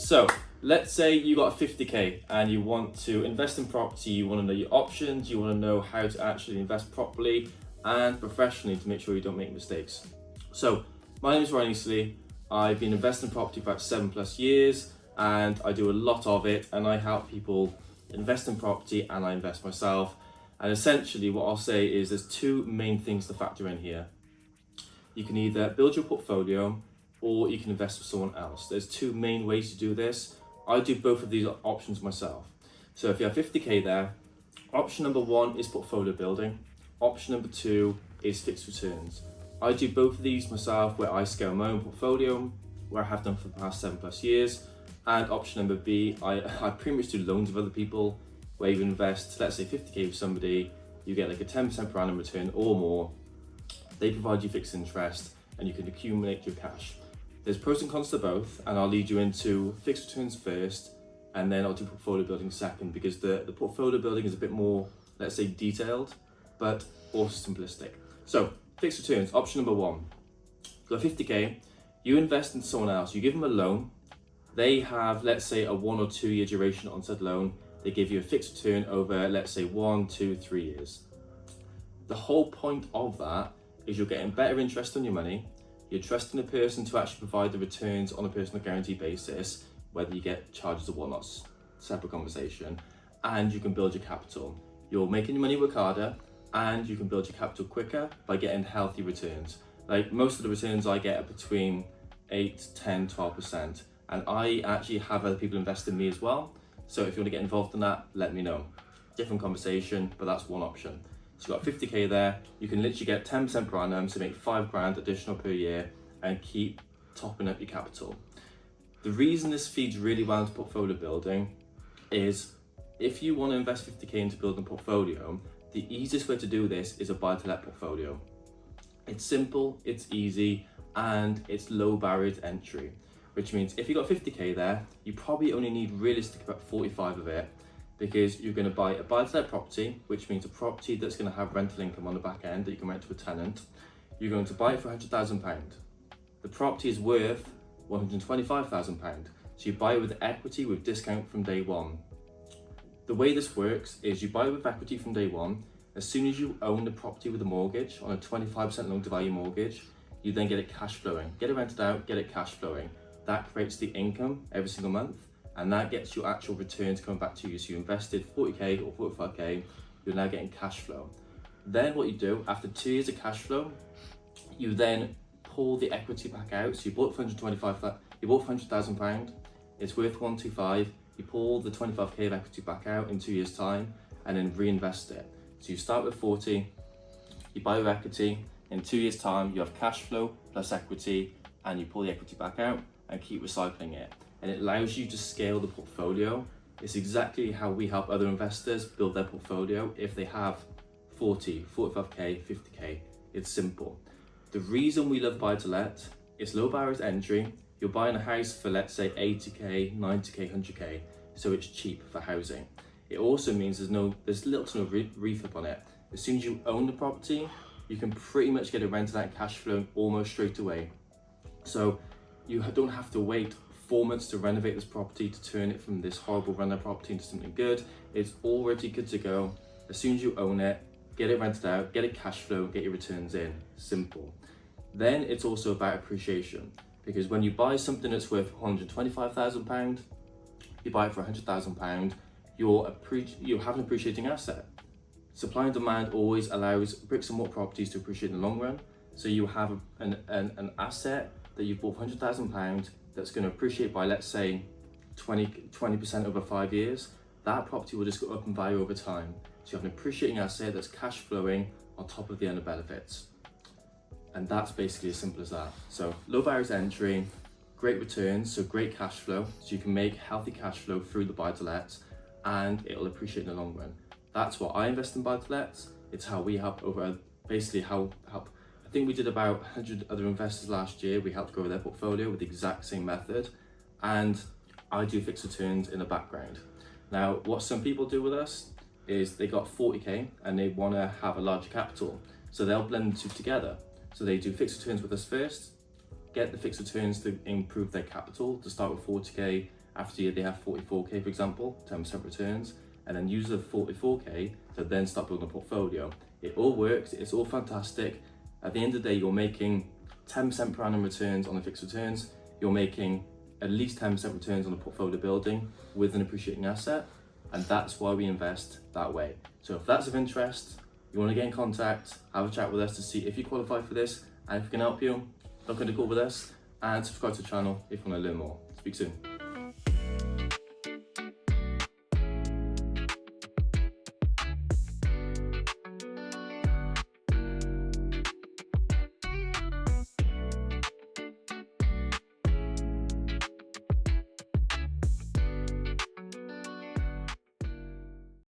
So let's say you got 50k and you want to invest in property, you want to know your options, you want to know how to actually invest properly and professionally to make sure you don't make mistakes. So my name is 𝗀𝗍𝘁. I've been investing in property for about 7+ years and I do a lot of it, and I help people invest in property and I invest myself. And essentially what I'll say is there's two main things to factor in here. You can either build your portfolio or you can invest with someone else. There's two main ways to do this. I do both of these options myself. So if you have 50k there, option number one is portfolio building. Option number two is fixed returns. I do both of these myself, where I scale my own portfolio, where I have done for the past 7+ years. And option number B, I pretty much do loans with other people, where you invest, let's say 50k with somebody, you get like a 10% per annum return or more. They provide you fixed interest and you can accumulate your cash. There's pros and cons to both, and I'll lead you into fixed returns first, and then I'll do portfolio building second, because the portfolio building is a bit more, let's say, detailed, but also simplistic. So fixed returns, option number one. You've got 50k, you invest in someone else, you give them a loan. They have, let's say, a 1 or 2 year duration on said loan. They give you a fixed return over, let's say, 1, 2, 3 years. The whole point of that is you're getting better interest on your money. You're trusting a person to actually provide the returns on a personal guarantee basis, whether you get charges or whatnot, separate conversation, and you can build your capital. You're making your money work harder, and you can build your capital quicker by getting healthy returns. Like most of the returns I get are between 8, 10, 12%. And I actually have other people invest in me as well. So if you want to get involved in that, let me know. Different conversation, but that's one option. So you've got 50k there, you can literally get 10% per annum, so make 5 grand additional per year and keep topping up your capital. The reason this feeds really well into portfolio building is if you want to invest 50k into building a portfolio, the easiest way to do this is a buy-to-let portfolio. It's simple, it's easy, and it's low barrier to entry. Which means if you got 50k there, you probably only need realistically about 45 of it, because you're going to buy a buy-to-let property, which means a property that's going to have rental income on the back end that you can rent to a tenant. You're going to buy it for £100,000. The property is worth £125,000. So you buy it with equity with discount from day one. The way this works is you buy it with equity from day one. As soon as you own the property with a mortgage on a 25% loan to value mortgage, you then get it cash flowing. Get it rented out, get it cash flowing. That creates the income every single month, and that gets your actual returns coming back to you. So you invested 40k or 45k, you're now getting cash flow. Then what you do, after 2 years of cash flow, you then pull the equity back out. So you bought for £100,000, it's worth 125, you pull the 25k of equity back out in 2 years time and then reinvest it. So you start with 40, you buy your equity, in 2 years time you have cash flow plus equity, and you pull the equity back out and keep recycling it. And it allows you to scale the portfolio. It's exactly how we help other investors build their portfolio if they have 40, 45k, 50k. It's simple. The reason we love buy-to-let is low barriers to entry. You're buying a house for, let's say, 80k, 90k, 100k, so it's cheap for housing. It also means there's little to no refurb on it. As soon as you own the property, you can pretty much get it rented out and cash flow almost straight away. So you don't have to wait 4 months to renovate this property to turn it from this horrible rental property into something good. It's already good to go. As soon as you own it, get it rented out, get it cash flow, get your returns in. Simple. Then it's also about appreciation, because when you buy something that's worth £125,000, you buy it for £100,000, you have an appreciating asset. Supply and demand always allows bricks and mortar properties to appreciate in the long run. So you have an asset that you've bought for £100,000 that's going to appreciate by, let's say, 20% over 5 years. That property will just go up in value over time. So you have an appreciating asset that's cash flowing on top of the other benefits. And that's basically as simple as that. So low barriers to entry, great returns, so great cash flow. So you can make healthy cash flow through the buy-to-lets, and it'll appreciate in the long run. That's what I invest in buy-to-lets. It's how we help I think we did about 100 other investors last year. We helped grow their portfolio with the exact same method, and I do fixed returns in the background. Now, what some people do with us is they got 40k and they want to have a larger capital, so they'll blend the two together. So they do fixed returns with us first, get the fixed returns to improve their capital to start with 40k, after they have 44k, for example, 10% returns, and then use the 44k to then start building a portfolio. It all works, it's all fantastic. At the end of the day, you're making 10% per annum returns on the fixed returns, you're making at least 10% returns on the portfolio building with an appreciating asset, and that's why we invest that way. So if that's of interest, you want to get in contact, have a chat with us to see if you qualify for this, and if we can help you, look into call with us, and subscribe to the channel if you want to learn more. Speak soon.